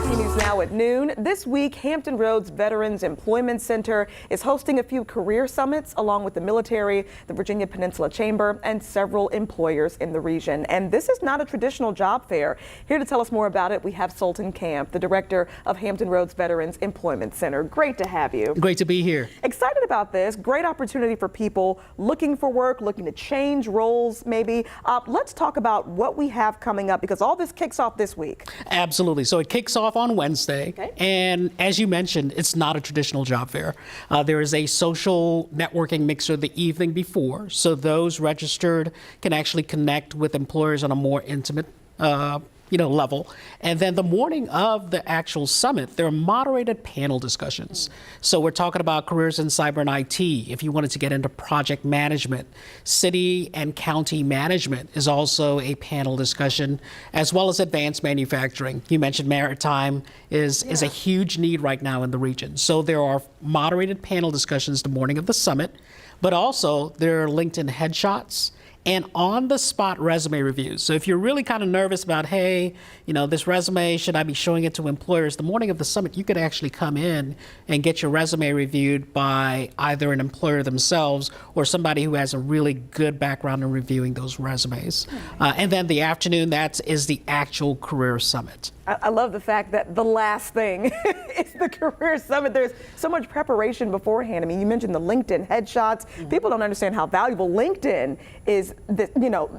Breaking news now at noon. This week, Hampton Roads Veterans Employment Center is hosting a few career summits along with the military, the Virginia Peninsula Chamber, and several employers in the region. And this is not a traditional job fair. Here to tell us more about it, we have Sultan Camp, the director of Hampton Roads Veterans Employment Center. Great to have you. Great to be here. Excited about this. Great opportunity for people looking for work, looking to change roles maybe. Let's talk about what we have coming up because all this kicks off this week. Absolutely. So it kicks off on Wednesday. Okay. And as you mentioned, it's not a traditional job fair. There is a social networking mixer the evening before. So those registered can actually connect with employers on a more intimate level. And then the morning of the actual summit, there are moderated panel discussions. So we're talking about careers in cyber and IT. If you wanted to get into project management, city and county management is also a panel discussion, as well as advanced manufacturing. You mentioned maritime is a huge need right now in the region. So there are moderated panel discussions the morning of the summit, but also there are LinkedIn headshots and on-the-spot resume reviews. So if you're really kind of nervous about, hey, this resume, should I be showing it to employers? The morning of the summit, you could actually come in and get your resume reviewed by either an employer themselves or somebody who has a really good background in reviewing those resumes. And then the afternoon, that is the actual career summit. I love the fact that the last thing is the career summit. There's so much preparation beforehand. I mean, you mentioned the LinkedIn headshots. People don't understand how valuable LinkedIn is,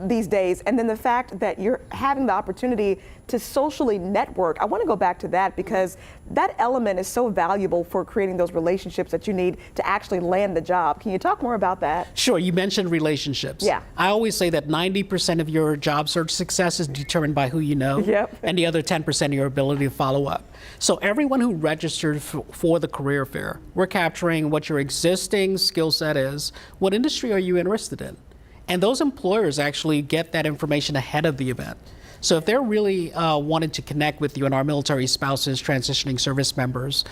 these days. And then the fact that you're having the opportunity to socially network. I want to go back to that because that element is so valuable for creating those relationships that you need to actually land the job. Can you talk more about that? Sure. You mentioned relationships. Yeah. I always say that 90% of your job search success is determined by who you know. Yep. And the other 10% of your ability to follow up. So everyone who registered for the career fair, we're capturing what your existing skill set is. What industry are you interested in? And those employers actually get that information ahead of the event. So if they're really wanting to connect with you and our military spouses, transitioning service members,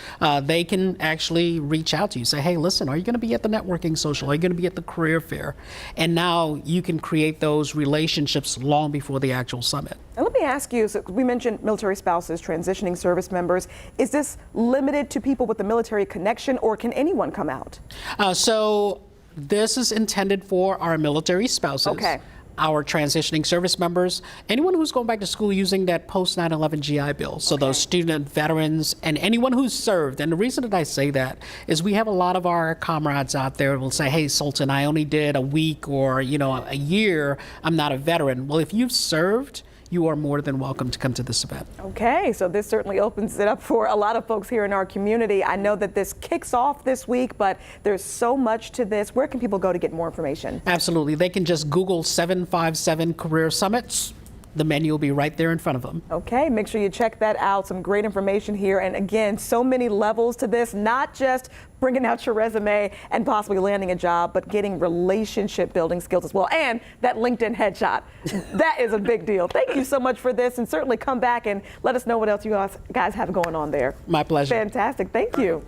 they can actually reach out to you, say, hey, listen, are you going to be at the networking social? Are you going to be at the career fair? And now you can create those relationships long before the actual summit. And let me ask you, so we mentioned military spouses, transitioning service members. Is this limited to people with the military connection or can anyone come out? So this is intended for our military spouses. Okay. Our transitioning service members, anyone who's going back to school using that post 9/11 GI Bill. So those student veterans and anyone who's served. And the reason that I say that is we have a lot of our comrades out there who will say, hey, Sultan, I only did a week or, a year. I'm not a veteran. Well, if you've served, you are more than welcome to come to this event. Okay, so this certainly opens it up for a lot of folks here in our community. I know that this kicks off this week, but there's so much to this. Where can people go to get more information? Absolutely. They can just Google 757 Career Summits. The menu will be right there in front of them. Okay, make sure you check that out. Some great information here. And again, so many levels to this, not just bringing out your resume and possibly landing a job, but getting relationship building skills as well. And that LinkedIn headshot, that is a big deal. Thank you so much for this, and certainly come back and let us know what else you guys have going on there. My pleasure. Fantastic. Thank you.